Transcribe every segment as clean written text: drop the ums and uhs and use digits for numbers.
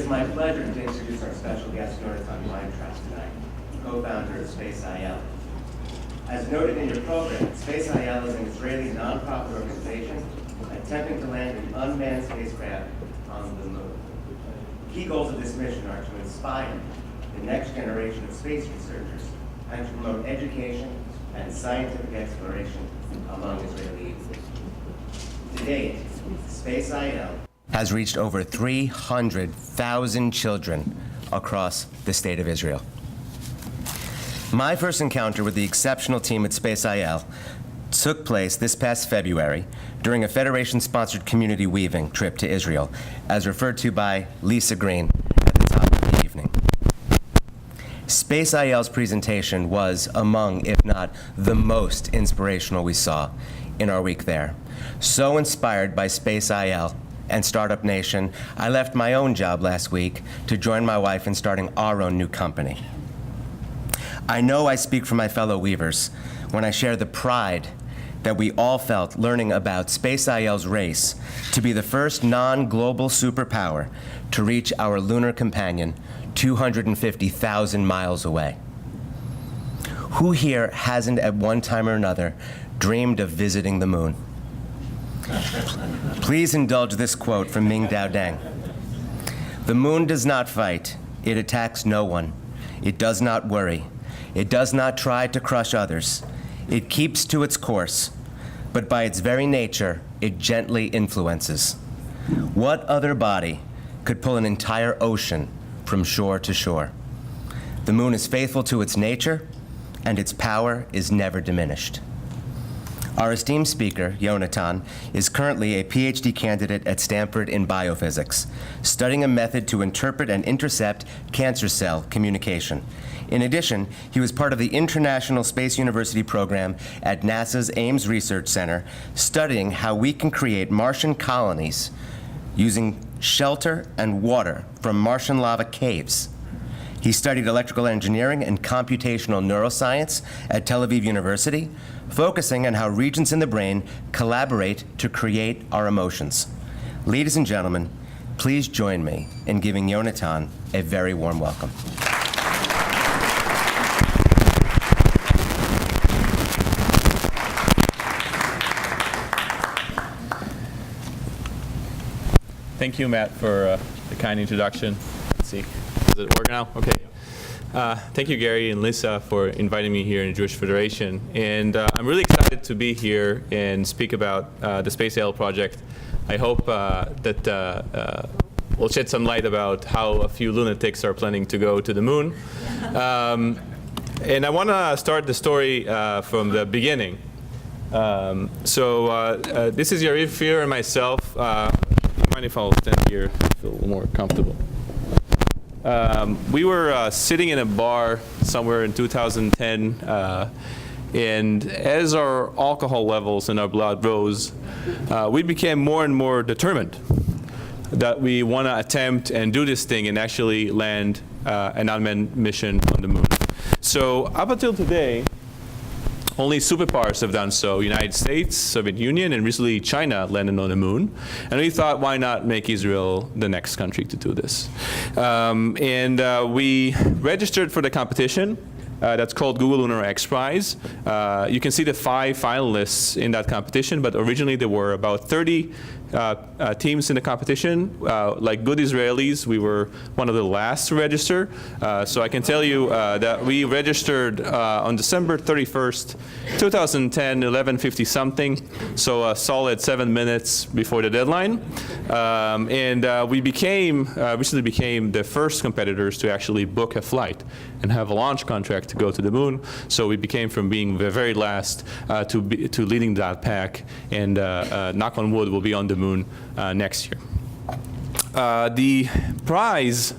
my pleasure to introduce our special guest, Yonatan Winetraub, tonight, co-founder of SpaceIL. As noted in your program, SpaceIL is an Israeli nonprofit organization attempting to land an unmanned spacecraft on the moon. Key goals of this mission are to inspire the next generation of space researchers and to promote education and scientific exploration among Israeli youth. To date, SpaceIL has reached over 300,000 children across the state of Israel. My first encounter with the exceptional team at SpaceIL took place this past February during a Federation-sponsored community weaving trip to Israel, as referred to by Lisa Green at the top of the evening. SpaceIL's presentation was among, if not the most inspirational we saw in our week there. So inspired by SpaceIL and Startup Nation, I left my own job last week to join my wife in starting our own new company. I know I speak for my fellow weavers when I share the pride that we all felt learning about SpaceIL's race to be the first non-global superpower to reach our lunar companion 250,000 miles away. Who here hasn't at one time or another dreamed of visiting the moon? Please indulge this quote from Ming Dao Deng. "The moon does not fight. It attacks no one. It does not worry. It does not try to crush others. It keeps to its course, but by its very nature, it gently influences. What other body could pull an entire ocean from shore to shore? The moon is faithful to its nature, and its power is never diminished." Our esteemed speaker, Yonatan, is currently a PhD candidate at Stanford in biophysics, studying a method to interpret and intercept cancer cell communication. In addition, he was part of the International Space University program at NASA's Ames Research Center, studying how we can create Martian colonies using shelter and water from Martian lava caves. He studied electrical engineering and computational neuroscience at Tel Aviv University, focusing on how regions in the brain collaborate to create our emotions. Ladies and gentlemen, please join me in giving Yonatan a very warm welcome. Thank you, Matt, for the kind introduction. Let's see. Does it work now? Okay. Thank you, Gary and Lisa, for inviting me here in the Jewish Federation. And I'm really excited to be here and speak about the SpaceIL project. I hope that we'll shed some light about how a few lunatics are planning to go to the moon. And I want to start the story from the beginning. This is Yariv Fear and myself. Mind if I'll stand here, feel a little more comfortable. We were sitting in a bar somewhere in 2010, and as our alcohol levels in our blood rose, we became more and more determined that we want to attempt and do this thing and actually land an unmanned mission on the moon. So up until today, only superpowers have done so. United States, Soviet Union, and recently China landed on the moon. And we thought, why not make Israel the next country to do this? We registered for the competition. That's called Google Lunar X Prize. You can see the 5 finalists in that competition, but originally there were about 30 teams in the competition. Like good Israelis, we were one of the last to register. So I can tell you that we registered on December 31st, 2010, 11:50 something, so a solid 7 minutes before the deadline. We recently became the first competitors to actually book a flight and have a launch contract to go to the moon. So we became from being the very last to leading that pack, and knock on wood, we'll be on the moon next year. The prize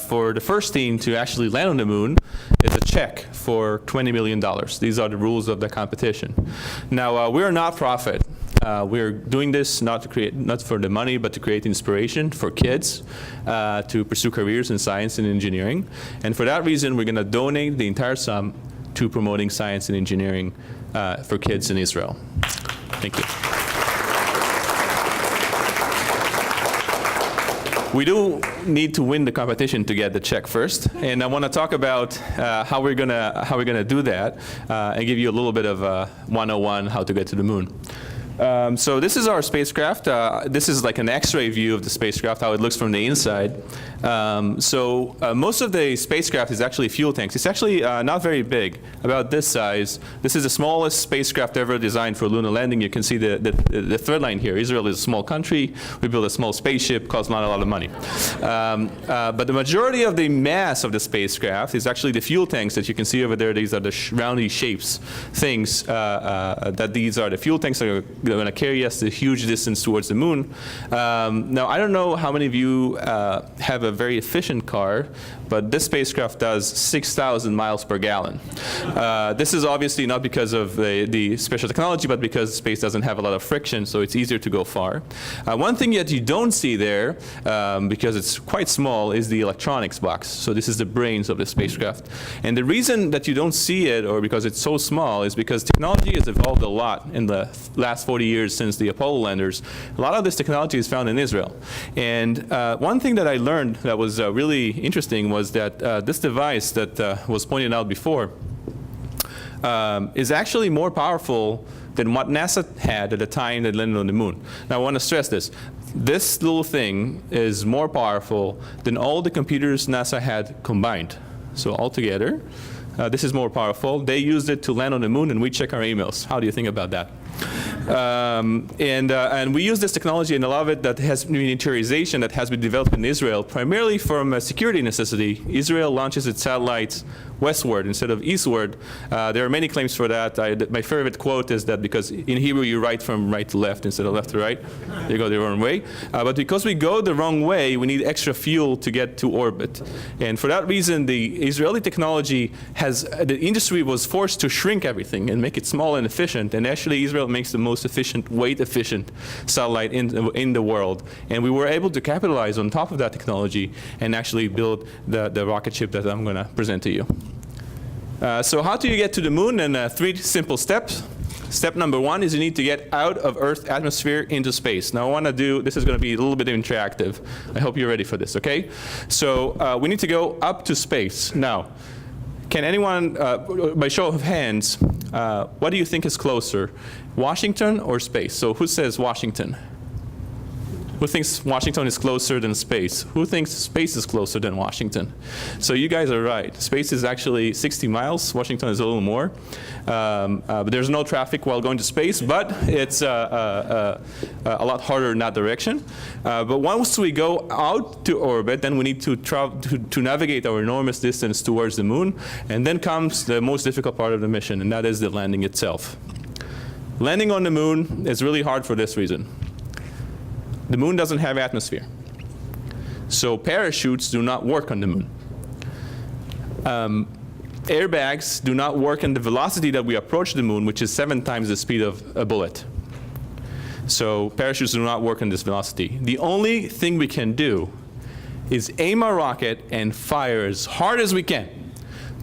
for the first team to actually land on the moon is a check for $20 million. These are the rules of the competition. Now, we're a not-profit. We're doing this not for the money, but to create inspiration for kids to pursue careers in science and engineering. And for that reason, we're going to donate the entire sum to promoting science and engineering for kids in Israel. Thank you. we do need to win the competition to get the check first, and I want to talk about how we're gonna do that, and give you a little bit of 101 how to get to the moon. So this is our spacecraft. This is like an X-ray view of the spacecraft, how it looks from the inside. Most of the spacecraft is actually fuel tanks. It's actually not very big, about this size. This is the smallest spacecraft ever designed for lunar landing. You can see the thread line here. Israel is a small country. We built a small spaceship, costs not a lot of money. But the majority of the mass of the spacecraft is actually the fuel tanks that you can see over there. These are the roundy shapes, things that these are the fuel tanks that are going to carry us a huge distance towards the moon. Now, I don't know how many of you have a very efficient car, but this spacecraft does 6,000 miles per gallon. This is obviously not because of the special technology, but because space doesn't have a lot of friction, so it's easier to go far. One thing that you don't see there, because it's quite small, is the electronics box. So this is the brains of the spacecraft. And the reason that you don't see it, or because it's so small, is because technology has evolved a lot in the last 40 years since the Apollo landers. A lot of this technology is found in Israel. And one thing that I learned that was really interesting was that this device that was pointed out before is actually more powerful than what NASA had at the time they landed on the moon. Now I want to stress this. This little thing is more powerful than all the computers NASA had combined. So altogether, this is more powerful. They used it to land on the moon, and we check our emails. How do you think about that? And we use this technology, and a lot of it that has miniaturization that has been developed in Israel, primarily from a security necessity. Israel launches its satellites westward instead of eastward. There are many claims for that. My favorite quote is that because in Hebrew you write from right to left instead of left to right, you go the wrong way. But because we go the wrong way, we need extra fuel to get to orbit. And for that reason, the Israeli technology the industry was forced to shrink everything and make it small and efficient. And actually, Israel makes the most efficient, weight-efficient satellite in the world. And we were able to capitalize on top of that technology and actually build the rocket ship that I'm going to present to you. So how do you get to the moon? And 3 simple steps. Step number 1 is you need to get out of Earth's atmosphere into space. Now I want to do, this is going to be a little bit interactive. I hope you're ready for this, okay? So we need to go up to space. Now, can anyone, by show of hands, what do you think is closer, Washington or space? So who says Washington? Who thinks Washington is closer than space? Who thinks space is closer than Washington? So you guys are right. Space is actually 60 miles. Washington is a little more. But there's no traffic while going to space, but it's a lot harder in that direction. But once we go out to orbit, then we need to travel to navigate our enormous distance towards the moon. And then comes the most difficult part of the mission, and that is the landing itself. Landing on the moon is really hard for this reason. The moon doesn't have atmosphere. So parachutes do not work on the moon. Airbags do not work in the velocity that we approach the moon, which is 7 times the speed of a bullet. So parachutes do not work on this velocity. The only thing we can do is aim a rocket and fire as hard as we can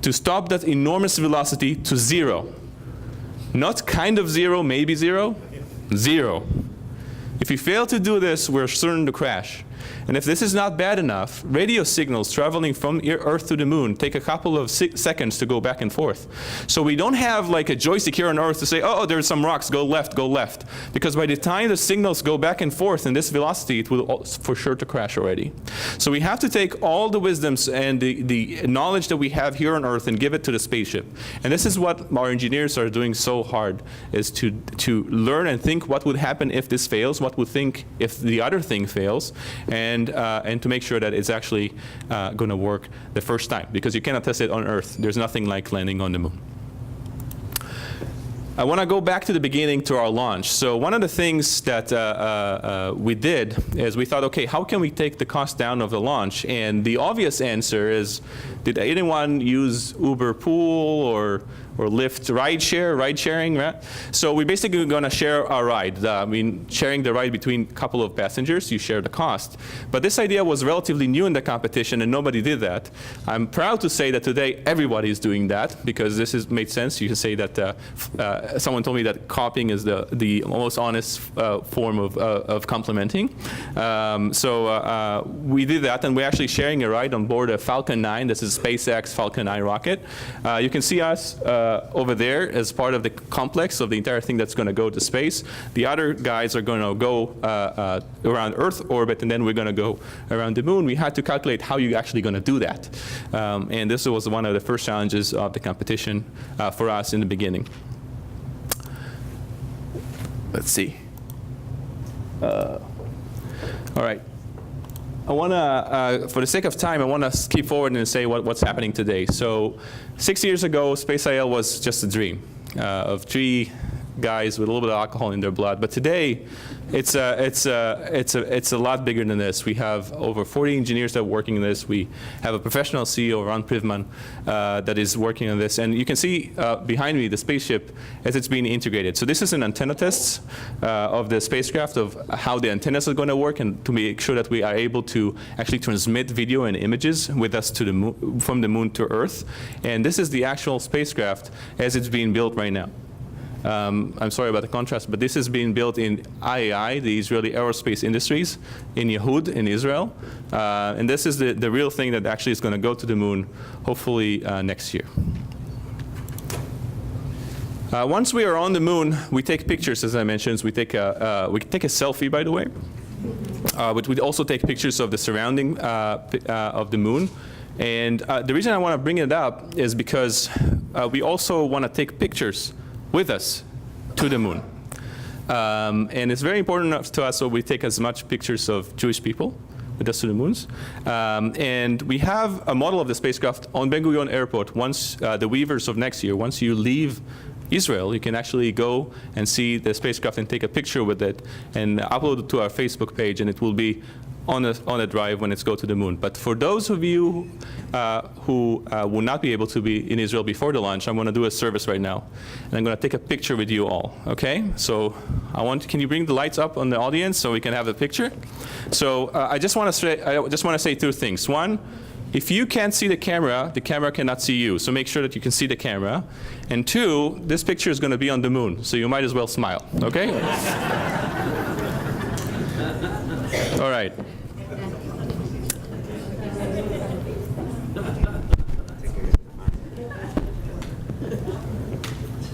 to stop that enormous velocity to 0. Not kind of 0, maybe 0, 0. If we fail to do this, we're certain to crash. And if this is not bad enough, radio signals traveling from Earth to the moon take a couple of seconds to go back and forth. So we don't have like a joystick here on Earth to say, oh, there's some rocks, go left, go left. Because by the time the signals go back and forth in this velocity, it will for sure to crash already. So we have to take all the wisdoms and the knowledge that we have here on Earth and give it to the spaceship. And this is what our engineers are doing so hard, is to learn and think what would happen if this fails, what would think if the other thing fails, and to make sure that it's actually going to work the first time, because you cannot test it on Earth. There's nothing like landing on the moon. I want to go back to the beginning, to our launch. So one of the things that we did is we thought, okay, how can we take the cost down of the launch? And the obvious answer is, did anyone use Uber Pool or or Lyft ride sharing, right? So we're basically going to share our ride. I mean, sharing the ride between a couple of passengers, you share the cost. But this idea was relatively new in the competition, and nobody did that. I'm proud to say that today everybody is doing that, because this has made sense. You can say that someone told me that copying is the most honest form of complimenting. So we did that, and we're actually sharing a ride on board a Falcon 9. This is SpaceX Falcon 9 rocket. You can see us over there as part of the complex of the entire thing that's going to go to space. The other guys are going to go around Earth orbit, and then we're going to go around the moon. We had to calculate how you're actually going to do that. And this was one of the first challenges of the competition for us in the beginning. Let's see. All right. I want to, for the sake of time, I want to skip forward and say what's happening today. So 6 years ago, SpaceIL was just a dream of 3 guys with a little bit of alcohol in their blood. But today, it's a lot bigger than this. We have over 40 engineers that are working on this. We have a professional CEO, Ron Privman, that is working on this. And you can see behind me the spaceship as it's being integrated. So this is an antenna test of the spacecraft, of how the antennas are going to work, and to make sure that we are able to actually transmit video and images with us to the moon, from the moon to Earth. And this is the actual spacecraft as it's being built right now. I'm sorry about the contrast, but this is being built in IAI, the Israeli Aerospace Industries, in Yehud, in Israel. And this is the real thing that actually is going to go to the moon, hopefully next year. Once we are on the moon, we take pictures, as I mentioned. We take a selfie, by the way. But we also take pictures of the surrounding of the moon. And the reason I want to bring it up is because we also want to take pictures with us to the moon. And it's very important to us, so we take as much pictures of Jewish people with us to the moons. And we have a model of the spacecraft on Ben Gurion Airport. Once the weavers of next year, once you leave Israel, you can actually go and see the spacecraft and take a picture with it and upload it to our Facebook page, and it will be on a drive when it's go to the moon. But for those of you who will not be able to be in Israel before the launch, I'm going to do a service right now, and I'm going to take a picture with you all. Okay? So can you bring the lights up on the audience so we can have a picture? So I just want to say 2 things. One, if you can't see the camera cannot see you. So make sure that you can see the camera. And 2, this picture is going to be on the moon, so you might as well smile. Okay? All right.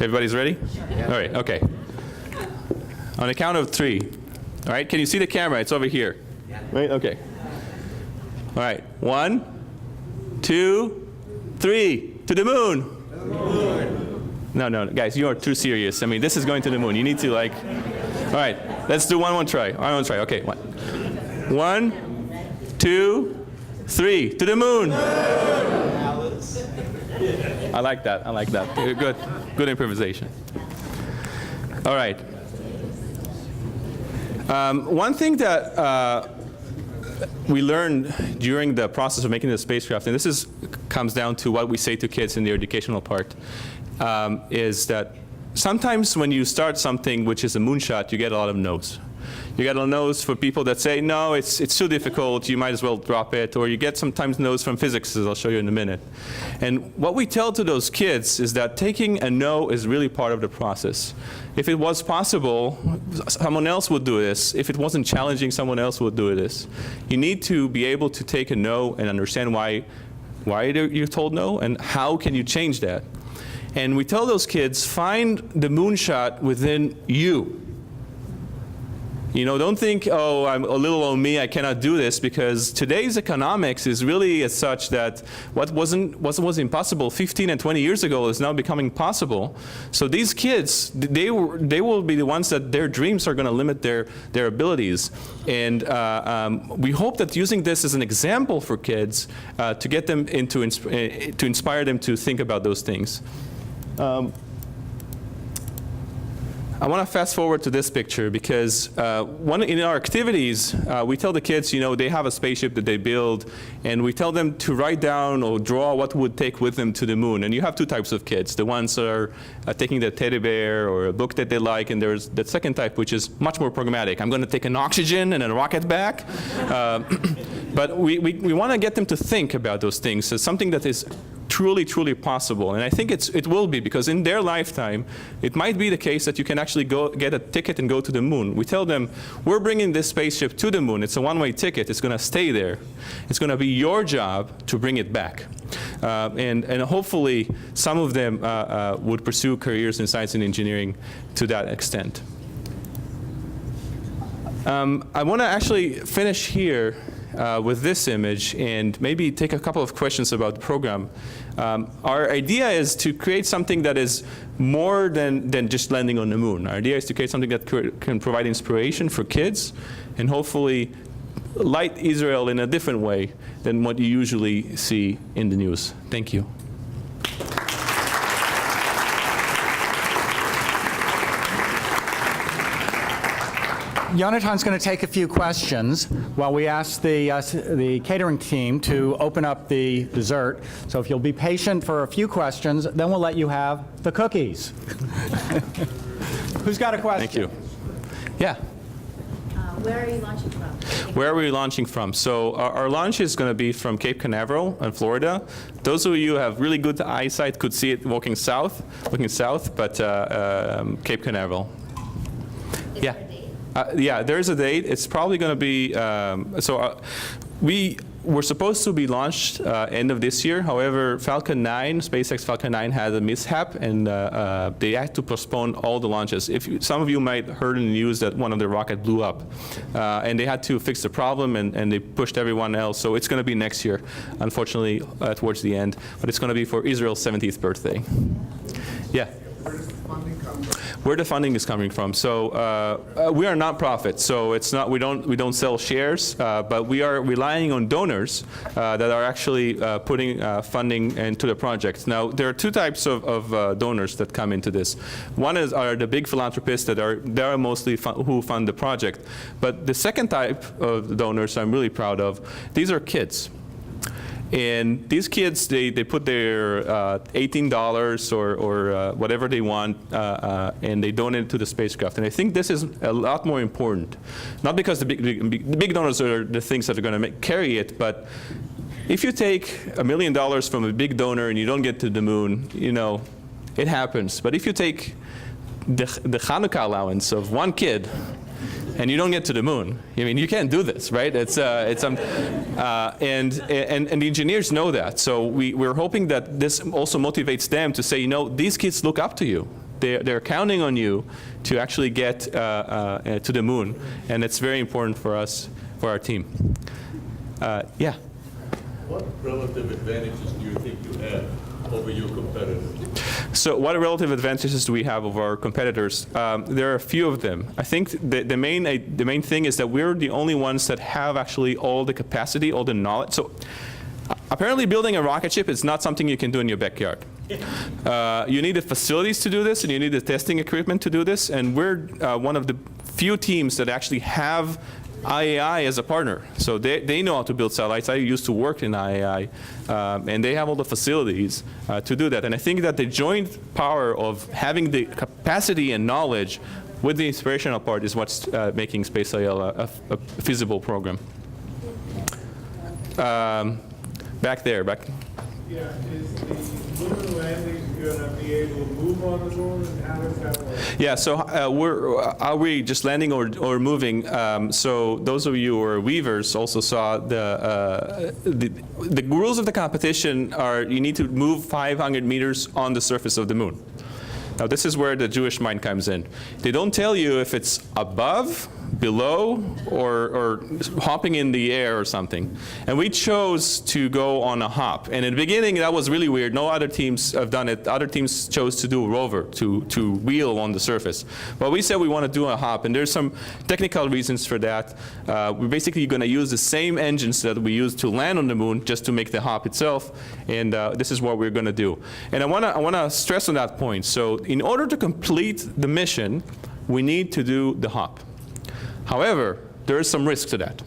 Everybody's ready? Yeah. All right, okay. On the count of 3. All right, can you see the camera? It's over here. Yeah. Right, okay. All right, 1, 2, 3, to the moon. To the moon. No, guys, you are too serious. I mean, this is going to the moon. You need to all right, let's do one try. Okay, 1, 2, 3, to the moon. I like that. Good improvisation. All right. One thing that we learned during the process of making the spacecraft, and this comes down to what we say to kids in the educational part, is that sometimes when you start something which is a moonshot, you get a lot of no's. You get a no's for people that say, no, it's too difficult, you might as well drop it. Or you get sometimes no's from physicists, as I'll show you in a minute. And what we tell to those kids is that taking a no is really part of the process. If it was possible, someone else would do this. If it wasn't challenging, someone else would do this. You need to be able to take a no and understand why you're told no, and how can you change that. And we tell those kids, find the moonshot within you. You know, don't think, oh, I'm a little on me, I cannot do this, because today's economics is really as such that what was impossible 15 and 20 years ago is now becoming possible. So these kids, they will be the ones that their dreams are going to limit their abilities. And we hope that using this as an example for kids to get them to inspire them to think about those things. I want to fast forward to this picture because in our activities, we tell the kids, they have a spaceship that they build, and we tell them to write down or draw what would take with them to the moon. And you have two types of kids. The ones that are taking the teddy bear or a book that they like, and there's the second type, which is much more pragmatic. I'm going to take an oxygen and a rocket back. But we want to get them to think about those things as something that is truly, truly possible. And I think it will be, because in their lifetime, it might be the case that you can actually go get a ticket and go to the moon. We tell them, we're bringing this spaceship to the moon. It's a one-way ticket. It's going to stay there. It's going to be your job to bring it back. And hopefully, some of them would pursue careers in science and engineering to that extent. I want to actually finish here with this image and maybe take a couple of questions about the program. Our idea is to create something that is more than just landing on the moon. Our idea is to create something that can provide inspiration for kids and hopefully light Israel in a different way than what you usually see in the news. Thank you. Yonatan's going to take a few questions while we ask the catering team to open up the dessert. So if you'll be patient for a few questions, then we'll let you have the cookies. Who's got a question? Thank you. Yeah. Where are you launching from? Where are we launching from? So our launch is going to be from Cape Canaveral in Florida. Those of you who have really good eyesight could see it looking south, but Cape Canaveral. Yeah. Yeah, there's a date. It's probably going to be, we were supposed to be launched end of this year. However, SpaceX Falcon 9 had a mishap, and they had to postpone all the launches. Some of you might have heard in the news that one of the rockets blew up, and they had to fix the problem, and they pushed everyone else. So it's going to be next year, unfortunately, towards the end. But it's going to be for Israel's 70th birthday. Yeah. Where the funding is coming from. So we are a nonprofit, so it's not we don't sell shares, but we are relying on donors that are actually putting funding into the project. Now there are two types of donors that come into this. One are the big philanthropists that are mostly who fund the project, but the second type of donors I'm really proud of. These are kids. And these kids, they put their $18 or whatever they want, and they donate it to the spacecraft. And I think this is a lot more important. Not because the big donors are the things that are going to carry it, but if you take $1 million from a big donor and you don't get to the moon, it happens. But if you take the Hanukkah allowance of one kid, and you don't get to the moon, you can't do this, right? And the engineers know that. So we're hoping that this also motivates them to say, these kids look up to you. They're counting on you to actually get to the moon, and it's very important for us, for our team. Yeah. What relative advantages do you think you have over your competitors? So what relative advantages do we have over our competitors? There are a few of them. I think the main thing is that we're the only ones that have actually all the capacity, all the knowledge. So apparently building a rocket ship is not something you can do in your backyard. You need the facilities to do this, and you need the testing equipment to do this, and we're one of the few teams that actually have IAI as a partner. So they know how to build satellites. I used to work in IAI, and they have all the facilities to do that. And I think that the joint power of having the capacity and knowledge with the inspirational part is what's making SpaceIL a feasible program. Back there. Yeah, is the lunar landing going to be able to move on the moon, and how does that work? Yeah, so are we just landing or moving? So those of you who are weavers also saw the rules of the competition are you need to move 500 meters on the surface of the moon. Now this is where the Jewish mind comes in. They don't tell you if it's above, below, or hopping in the air or something. And we chose to go on a hop. And in the beginning, that was really weird. No other teams have done it. Other teams chose to do a rover, to wheel on the surface. But we said we want to do a hop, and there's some technical reasons for that. We're basically going to use the same engines that we used to land on the moon just to make the hop itself, and this is what we're going to do. And I want to stress on that point. So in order to complete the mission, we need to do the hop. However, there is some risk to that,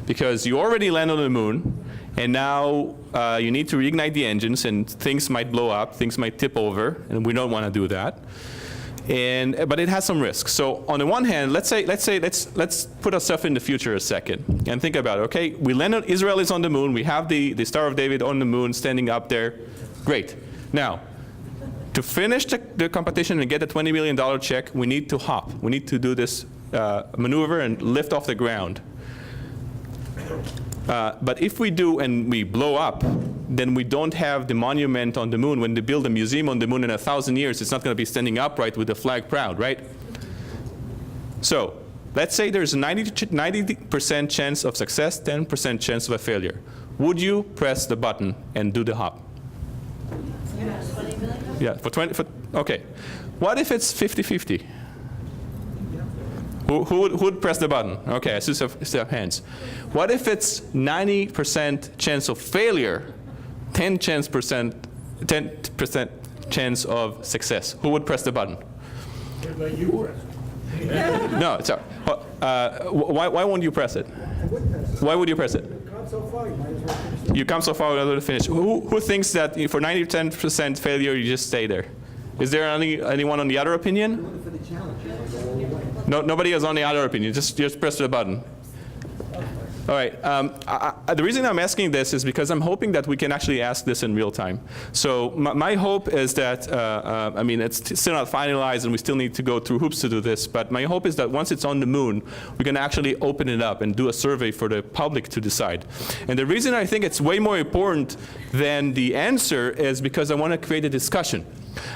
because you already land on the moon, and now you need to reignite the engines, and things might blow up, things might tip over, and we don't want to do that. But it has some risks. So on the one hand, let's put ourselves in the future a second and think about it. Okay, we landed, Israel is on the moon, we have the Star of David on the moon standing up there. Great. Now, to finish the competition and get a $20 million check, we need to hop. We need to do this maneuver and lift off the ground. But if we do and we blow up, then we don't have the monument on the moon. When they build a museum on the moon in 1,000 years, it's not going to be standing upright with the flag proud, right? So let's say there's a 90% chance of success, 10% chance of a failure. Would you press the button and do the hop? Yeah, okay. What if it's 50-50? Who would press the button? Okay, I still have hands. What if it's 90% chance of failure, 10% chance of success? Who would press the button? But you press it. No, it's all right. Why won't you press it? Why would you press it? Come so far, you might as well finish it. You come so far without to finish. Who thinks that for 90% failure, you just stay there? Is there anyone on the other opinion? No, nobody has on the other opinion. Just press the button. All right. The reason I'm asking this is because I'm hoping that we can actually ask this in real time. So my hope is that, I mean, it's still not finalized and we still need to go through hoops to do this, but my hope is that once it's on the moon, we can actually open it up and do a survey for the public to decide. And the reason I think it's way more important than the answer is because I want to create a discussion.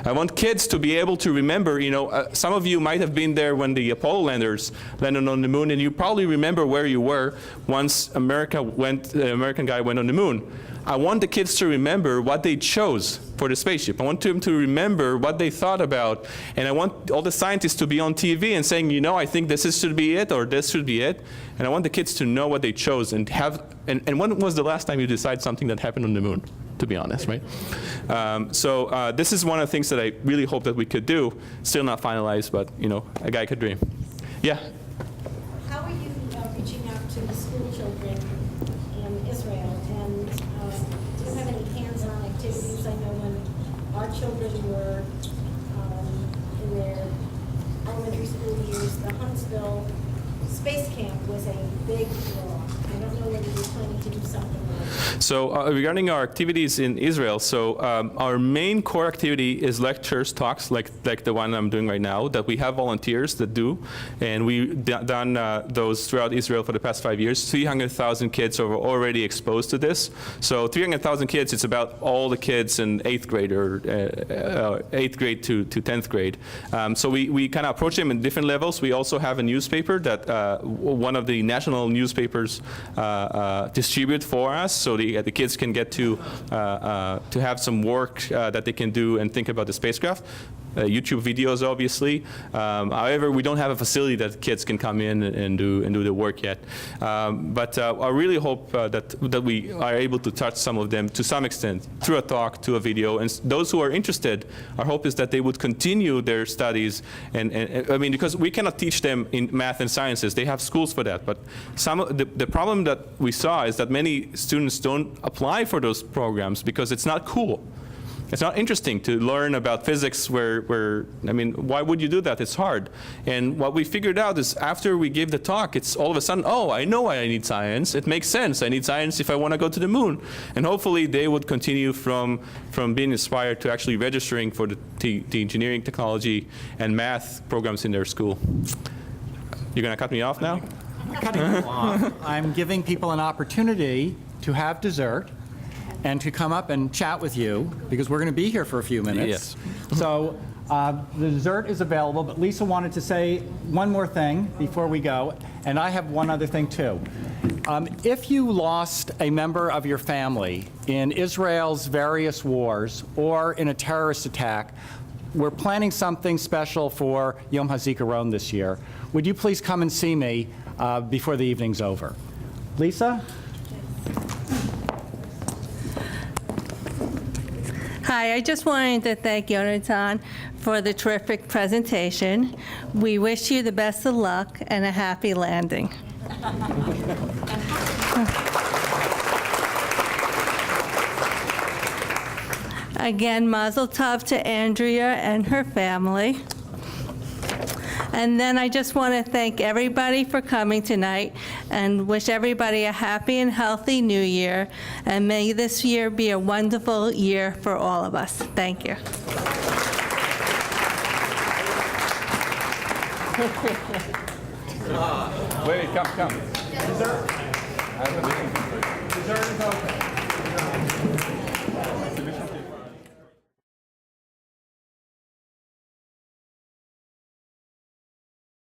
I want kids to be able to remember, you know, some of you might have been there when the Apollo landers landed on the moon, and you probably remember where you were once the American guy went on the moon. I want the kids to remember what they chose for the spaceship. I want them to remember what they thought about, and I want all the scientists to be on TV and saying, you know, I think this should be it, or this should be it. And I want the kids to know what they chose and have, and when was the last time you decided something that happened on the moon? To be honest, right? So this is one of the things that I really hope that we could do. Still not finalized, but you know, a guy could dream. Yeah. How are you reaching out to the school children in Israel? And do you have any hands-on activities? I know when our children were in their elementary school years, the Huntsville Space Camp was a big draw. I don't know whether you're planning to do something like that. So regarding our activities in Israel, so our main core activity is lectures, talks, like the one I'm doing right now, that we have volunteers that do, and we've done those throughout Israel for the past 5 years. 300,000 kids are already exposed to this. So 300,000 kids, it's about all the kids in 8th grade or 8th grade to 10th grade. So we kind of approach them in different levels. We also have a newspaper that one of the national newspapers distribute for us, so the kids can get to have some work that they can do and think about the spacecraft. YouTube videos, obviously. However, we don't have a facility that kids can come in and do the work yet. But I really hope that we are able to touch some of them to some extent through a talk, to a video. And those who are interested, our hope is that they would continue their studies. And I mean, because we cannot teach them in math and sciences. They have schools for that. But the problem that we saw is that many students don't apply for those programs because it's not cool. It's not interesting to learn about physics where, I mean, why would you do that? It's hard. And what we figured out is after we gave the talk, it's all of a sudden, oh, I know why I need science. It makes sense. I need science if I want to go to the moon. And hopefully they would continue from being inspired to actually registering for the engineering, technology, and math programs in their school. You're going to cut me off now? I'm not cutting you off. I'm giving people an opportunity to have dessert and to come up and chat with you, because we're going to be here for a few minutes. Yes. So the dessert is available, but Lisa wanted to say one more thing before we go, and I have one other thing too. If you lost a member of your family in Israel's various wars or in a terrorist attack, we're planning something special for Yom HaZikaron this year. Would you please come and see me before the evening's over? Lisa? Hi, I just wanted to thank Yonatan for the terrific presentation. We wish you the best of luck and a happy landing. Again, mazel tov to Andrea and her family. And then I just want to thank everybody for coming tonight and wish everybody a happy and healthy new year. And may this year be a wonderful year for all of us. Thank you. Wait, come. Dessert is open.